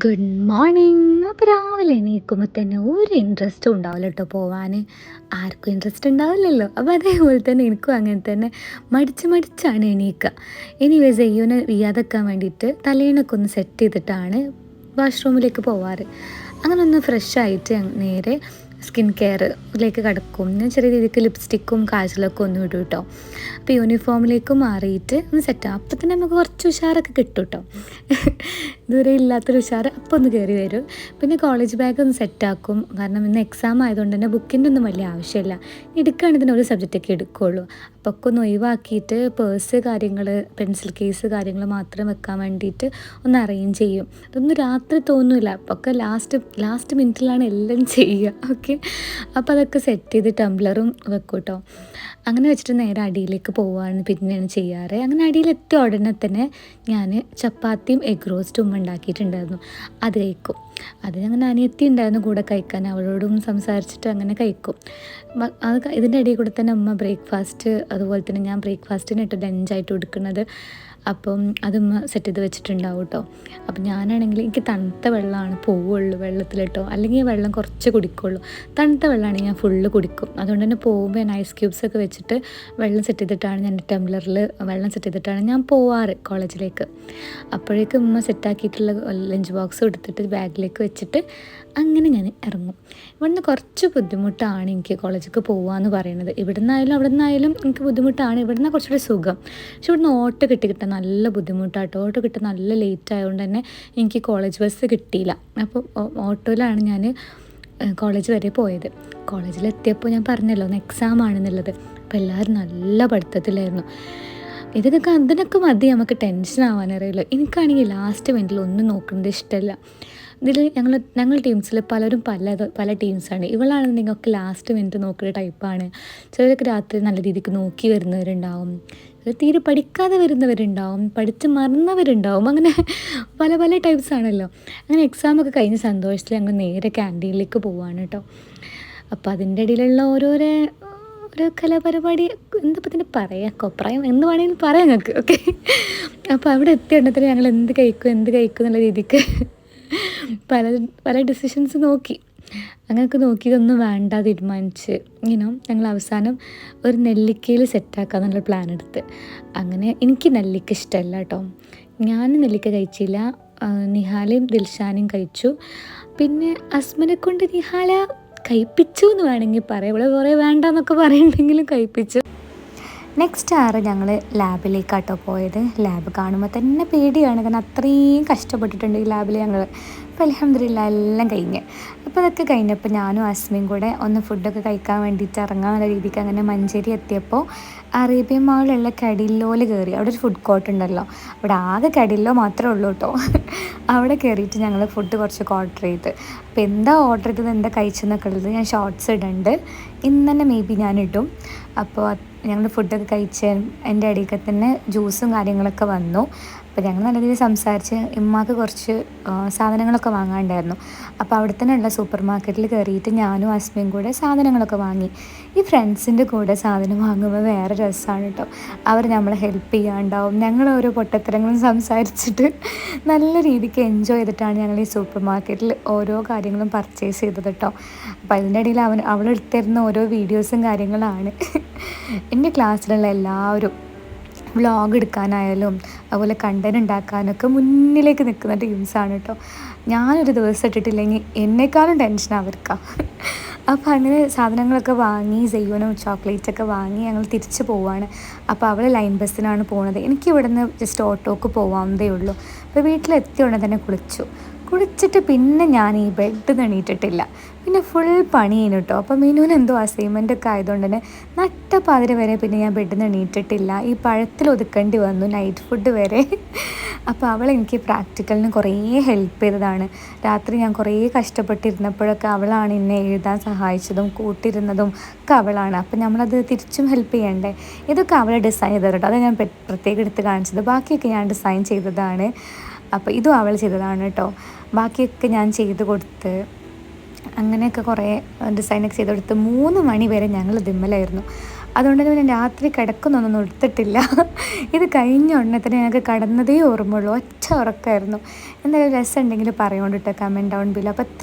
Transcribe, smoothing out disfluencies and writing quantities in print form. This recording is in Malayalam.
Good morning. അപ്പോൾ രാവിലെ എണീക്കുമ്പോൾ തന്നെ ഒരു ഇൻട്രസ്റ്റും ഉണ്ടാവില്ല കേട്ടോ പോവാൻ. ആർക്കും ഇൻട്രസ്റ്റ് ഉണ്ടാവില്ലല്ലോ. അപ്പോൾ അതേപോലെ തന്നെ എനിക്കും അങ്ങനെ തന്നെ മടിച്ചാണ് എണീക്കുക. ഇനി സെയ്യൂനെ വയ്യാതെക്കാൻ വേണ്ടിയിട്ട് തലേണൊക്കെ ഒന്ന് സെറ്റ് ചെയ്തിട്ടാണ് വാഷ്റൂമിലേക്ക് പോവാറ്. അങ്ങനെ ഒന്ന് ഫ്രഷ് ആയിട്ട് നേരെ സ്കിൻ കെയറിലേക്ക് കിടക്കും. ഞാൻ ചെറിയ രീതിക്ക് ലിപ്സ്റ്റിക്കും കാജലൊക്കെ ഒന്നും ഇടും കേട്ടോ. അപ്പോൾ യൂണിഫോമിലേക്ക് മാറിയിട്ട് ഒന്ന് സെറ്റാകും. അപ്പോൾ തന്നെ നമുക്ക് കുറച്ച് ഉഷാറൊക്കെ കിട്ടും കേട്ടോ. ഇതുവരെ ഇല്ലാത്തൊരു ഉഷാർ അപ്പോൾ ഒന്ന് കയറി വരും. പിന്നെ കോളേജ് ബാഗ് ഒന്ന് സെറ്റാക്കും. കാരണം ഇന്ന് എക്സാം ആയതുകൊണ്ട് തന്നെ ബുക്കിൻ്റെ ഒന്നും വലിയ ആവശ്യമില്ല. എടുക്കുകയാണെങ്കിൽ തന്നെ ഒരു സബ്ജക്റ്റൊക്കെ എടുക്കുകയുള്ളൂ. അപ്പോൾ ഒക്കെ ഒന്ന് ഒഴിവാക്കിയിട്ട് പേഴ്സ് കാര്യങ്ങൾ, പെൻസിൽ കേസ് കാര്യങ്ങൾ മാത്രം വെക്കാൻ വേണ്ടിയിട്ട് ഒന്ന് അറേഞ്ച് ചെയ്യും. അതൊന്നും രാത്രി തോന്നില്ല. അപ്പോൾ ഒക്കെ ലാസ്റ്റ് മിനിറ്റിലാണ് എല്ലാം ചെയ്യുക. ഓക്കെ, അപ്പോൾ അതൊക്കെ സെറ്റ് ചെയ്ത് ടംബ്ലറും വെക്കും കേട്ടോ. അങ്ങനെ വെച്ചിട്ട് നേരെ അടിയിലേക്ക് പോവുകയാണ് പിന്നെയാണ് ചെയ്യാറ്. അങ്ങനെ അടിയിലെത്തിയ ഉടനെ തന്നെ ഞാൻ ചപ്പാത്തിയും എഗ് റോസ്റ്റും ഉണ്ടാക്കിയിട്ടുണ്ടായിരുന്നു. അത് കഴിക്കും. അത് അങ്ങനെ അനിയത്തി ഉണ്ടായിരുന്നു കൂടെ കഴിക്കാൻ. അവളോടും സംസാരിച്ചിട്ട് അങ്ങനെ കഴിക്കും. ഇതിൻ്റെ ഇടയിൽ കൂടെ തന്നെ ഉമ്മ ബ്രേക്ക്ഫാസ്റ്റ്, അതുപോലെ തന്നെ ഞാൻ ബ്രേക്ക്ഫാസ്റ്റിനായിട്ട് ലഞ്ചായിട്ട് കൊടുക്കുന്നത്. അപ്പം അതുമ്മ സെറ്റ് ചെയ്ത് വെച്ചിട്ടുണ്ടാവും കേട്ടോ. അപ്പം ഞാനാണെങ്കിൽ എനിക്ക് തണുത്ത വെള്ളമാണ് പോവുള്ളൂ വെള്ളത്തിൽ കേട്ടോ. അല്ലെങ്കിൽ വെള്ളം കുറച്ച് കുടിക്കുള്ളൂ. തണുത്ത വെള്ളമാണെങ്കിൽ ഞാൻ ഫുള്ള് കുടിക്കും. അതുകൊണ്ട് തന്നെ പോകുമ്പോൾ ഞാൻ ഐസ് ക്യൂബ്സൊക്കെ വെച്ചിട്ട് വെള്ളം സെറ്റ് ചെയ്തിട്ടാണ്, ഞാൻ ടംബ്ലറിൽ വെള്ളം സെറ്റ് ചെയ്തിട്ടാണ് ഞാൻ പോവാറ് കോളേജിലേക്ക്. അപ്പോഴേക്കും ഉമ്മ സെറ്റാക്കിയിട്ടുള്ള ലഞ്ച് ബോക്സ് എടുത്തിട്ട് ബാഗിലേക്ക് വെച്ചിട്ട് അങ്ങനെ ഞാൻ ഇറങ്ങും. ഇവിടുന്ന് കുറച്ച് ബുദ്ധിമുട്ടാണ് എനിക്ക് കോളേജിലേക്ക് പോകാമെന്ന് പറയുന്നത്. ഇവിടെ നിന്നായാലും അവിടെ നിന്നായാലും എനിക്ക് ബുദ്ധിമുട്ടാണ്. ഇവിടുന്ന് കുറച്ചുകൂടി സുഖം. പക്ഷെ ഇവിടുന്ന് ഓട്ടോ കിട്ടാൻ നല്ല ബുദ്ധിമുട്ടാട്ടോ. ഓട്ടോ കിട്ടാൻ നല്ല ലേറ്റ് ആയതുകൊണ്ട് തന്നെ എനിക്ക് കോളേജ് ബസ് കിട്ടിയില്ല. അപ്പോൾ ഓട്ടോയിലാണ് ഞാൻ കോളേജ് വരെ പോയത്. കോളേജിലെത്തിയപ്പോൾ ഞാൻ പറഞ്ഞല്ലോ ഒന്ന് എക്സാം ആണെന്നുള്ളത്. അപ്പോൾ എല്ലാവരും നല്ല പഠിത്തത്തിലായിരുന്നു. അതിനൊക്കെ മതി നമുക്ക് ടെൻഷൻ ആവാനറിയില്ല. എനിക്കാണെങ്കിൽ ലാസ്റ്റ് മിനിറ്റിൽ ഒന്നും നോക്കുന്നത് ഇഷ്ടമല്ല. ഇതിൽ ഞങ്ങൾ ടീംസിൽ പലരും പല ടീംസാണ്. ഇവളാണെന്നുണ്ടെങ്കിൽ ഒക്കെ ലാസ്റ്റ് മിനിറ്റ് നോക്കുന്ന ടൈപ്പാണ്. ചിലരൊക്കെ രാത്രി നല്ല രീതിക്ക് നോക്കി വരുന്നവരുണ്ടാവും, തീരെ പഠിക്കാതെ വരുന്നവരുണ്ടാവും, പഠിച്ച് മറന്നവരുണ്ടാവും. അങ്ങനെ പല ടൈപ്സ് ആണല്ലോ. അങ്ങനെ എക്സാമൊക്കെ കഴിഞ്ഞ സന്തോഷത്തിൽ ഞങ്ങൾ നേരെ ക്യാൻറ്റീനിലേക്ക് പോവാണ് കേട്ടോ. അപ്പോൾ അതിൻ്റെ ഇടയിലുള്ള ഓരോ കലാപരിപാടി, എന്താ ഇതിന് പറയാം, കൊപ്രായം എന്ന് വേണമെങ്കിൽ പറയാം ഞങ്ങൾക്ക്. ഓക്കെ, അപ്പോൾ അവിടെ എത്തിയ എണ്ണത്തിൽ ഞങ്ങൾ എന്ത് കഴിക്കും എന്നുള്ള രീതിക്ക് പല ഡിസിഷൻസ് നോക്കി. അങ്ങനെയൊക്കെ നോക്കി ഇതൊന്നും വേണ്ട തീരുമാനിച്ച് ഞങ്ങൾ അവസാനം ഒരു നെല്ലിക്കയിൽ സെറ്റാക്കാന്നുള്ള പ്ലാൻ എടുത്ത്. അങ്ങനെ എനിക്ക് നെല്ലിക്ക ഇഷ്ടമല്ല കേട്ടോ. ഞാൻ നെല്ലിക്ക കഴിച്ചില്ല. നിഹാലയും ദിൽഷാനയും കഴിച്ചു. പിന്നെ അസ്മനെ കൊണ്ട് നിഹാല കഴിപ്പിച്ചു എന്ന് വേണമെങ്കിൽ പറയാം. ഇവിടെ കുറേ വേണ്ടെന്നൊക്കെ പറയുന്നുണ്ടെങ്കിലും കഴിപ്പിച്ചു. നെക്സ്റ്റ് ഞങ്ങൾ ലാബിലേക്കാട്ടോ പോയത്. ലാബ് കാണുമ്പോൾ തന്നെ പേടിയാണ്, കാരണം അത്രയും കഷ്ടപ്പെട്ടിട്ടുണ്ട് ഈ ലാബിൽ ഞങ്ങൾ. അപ്പോൾ അൽഹംദുലില്ലാഹ് എല്ലാം കഴിഞ്ഞ്. അപ്പോൾ അതൊക്കെ കഴിഞ്ഞപ്പോൾ ഞാനും അസ്മയും കൂടെ ഒന്ന് ഫുഡൊക്കെ കഴിക്കാൻ വേണ്ടിയിട്ട് ഇറങ്ങാനുള്ള രീതിക്ക് അങ്ങനെ മഞ്ചേരി എത്തിയപ്പോൾ അറേബ്യൻ മാളിലുള്ള കടില്ലോയിൽ കയറി. അവിടെ ഒരു ഫുഡ് കോർട്ട് ഉണ്ടല്ലോ, അവിടെ ആകെ കടില്ലോ മാത്രമേ ഉള്ളൂ കേട്ടോ. അവിടെ കയറിയിട്ട് ഞങ്ങൾ ഫുഡ് കുറച്ചൊക്കെ ഓർഡർ ചെയ്ത്. അപ്പോൾ എന്താ ഓർഡർ ചെയ്തത്, എന്താ കഴിച്ചെന്നൊക്കെ ഉള്ളത് ഞാൻ ഷോർട്സ് ഇടുന്നുണ്ട്. ഇന്ന് തന്നെ മേ ബി ഞാനിടും. അപ്പോൾ ഞങ്ങൾ ഫുഡൊക്കെ കഴിച്ച് എൻ്റെ ഇടയ്ക്ക് തന്നെ ജ്യൂസും കാര്യങ്ങളൊക്കെ വന്നു. അപ്പോൾ ഞങ്ങൾ നല്ല രീതിയിൽ സംസാരിച്ച് ഉമ്മാക്ക് കുറച്ച് സാധനങ്ങളൊക്കെ വാങ്ങാനുണ്ടായിരുന്നു. അപ്പോൾ അവിടെ തന്നെ ഉള്ള സൂപ്പർ മാർക്കറ്റിൽ കയറിയിട്ട് ഞാനും അസ്മയും കൂടെ സാധനങ്ങളൊക്കെ വാങ്ങി. ഈ ഫ്രണ്ട്സിൻ്റെ കൂടെ സാധനം വാങ്ങുമ്പോൾ വേറെ രസമാണ് കേട്ടോ. അവർ നമ്മളെ ഹെൽപ്പ് ചെയ്യാണ്ടാവും. ഞങ്ങൾ ഓരോ പൊട്ടത്തരങ്ങളും സംസാരിച്ചിട്ട് നല്ല രീതിക്ക് എൻജോയ് ചെയ്തിട്ടാണ് ഞങ്ങൾ ഈ സൂപ്പർ മാർക്കറ്റിൽ ഓരോ കാര്യങ്ങളും പർച്ചേസ് ചെയ്തത് കേട്ടോ. അപ്പോൾ അതിൻ്റെ ഇടയിൽ അവളെടുത്തിരുന്ന ഓരോ വീഡിയോസും കാര്യങ്ങളാണ്. എൻ്റെ ക്ലാസ്സിലുള്ള എല്ലാവരും വ്ളോഗ് എടുക്കാനായാലും അതുപോലെ കണ്ടൻറ് ഉണ്ടാക്കാനൊക്കെ മുന്നിലേക്ക് നിൽക്കുന്ന ടീംസാണ് കേട്ടോ. ഞാനൊരു ദിവസം ഇട്ടിട്ടില്ലെങ്കിൽ എന്നെക്കാളും ടെൻഷൻ അവർക്കാണ്. അപ്പോൾ അങ്ങനെ സാധനങ്ങളൊക്കെ വാങ്ങി സെയ്യോനും ചോക്ലേറ്റൊക്കെ വാങ്ങി ഞങ്ങൾ തിരിച്ച് പോവുകയാണ്. അപ്പോൾ അവൾ ലൈൻ ബസ്സിനാണ് പോകുന്നത്. എനിക്ക് ഇവിടുന്ന് ജസ്റ്റ് ഓട്ടോക്ക് പോകാവുന്നതേ ഉള്ളൂ. അപ്പോൾ വീട്ടിലെത്തിയ ഉടനെ തന്നെ കുളിച്ചിട്ട് പിന്നെ ഞാൻ ഈ ബെഡ് എണീറ്റിട്ടില്ല. പിന്നെ ഫുൾ പണി ചെയ്യുന്നു കേട്ടോ. അപ്പോൾ മീനുവിന് എന്തോ അസൈൻമെൻറ്റൊക്കെ ആയതുകൊണ്ട് തന്നെ നട്ടപ്പാതിര വരെ പിന്നെ ഞാൻ ബെഡിൽ നിന്ന് എണീറ്റിട്ടില്ല. ഈ പഴത്തിൽ ഒതുക്കേണ്ടി വന്നു, നൈറ്റ് ഫുഡ് വരെ. അപ്പോൾ അവൾ എനിക്ക് പ്രാക്ടിക്കലിന് കുറേ ഹെൽപ്പ് ചെയ്തതാണ്. രാത്രി ഞാൻ കുറേ കഷ്ടപ്പെട്ടിരുന്നപ്പോഴൊക്കെ അവളാണ് എന്നെ എഴുതാൻ സഹായിച്ചതും കൂട്ടിരുന്നതും ഒക്കെ അവളാണ്. അപ്പോൾ നമ്മളത് തിരിച്ചും ഹെൽപ്പ് ചെയ്യണ്ടേ. ഇതൊക്കെ അവളെ ഡിസൈൻ ചെയ്തത് കേട്ടോ. അത് ഞാൻ പ്രത്യേകം എടുത്ത് കാണിച്ചത്. ബാക്കിയൊക്കെ ഞാൻ ഡിസൈൻ ചെയ്തതാണ്. അപ്പോൾ ഇതും അവൾ ചെയ്തതാണ് കേട്ടോ. ബാക്കിയൊക്കെ ഞാൻ ചെയ്ത് കൊടുത്ത് അങ്ങനെയൊക്കെ കുറേ ഡിസൈനൊക്കെ ചെയ്ത് കൊടുത്ത് 3 മണി വരെ ഞങ്ങൾ ദിമ്മലായിരുന്നു. അതുകൊണ്ട് തന്നെ ഞാൻ രാത്രി കിടക്കുന്നൊന്നും എടുത്തിട്ടില്ല. ഇത് കഴിഞ്ഞ ഉടനെ തന്നെ ഞങ്ങൾക്ക് കടന്നതേ ഓർമ്മയുള്ളൂ. ഒറ്റ ഉറക്കമായിരുന്നു. എന്തായാലും രസം ഉണ്ടെങ്കിൽ പറയുകൊണ്ടിട്ട് കമൻറ്റ് ഡൗൺ ബിലോ. അപ്പോൾ എത്ര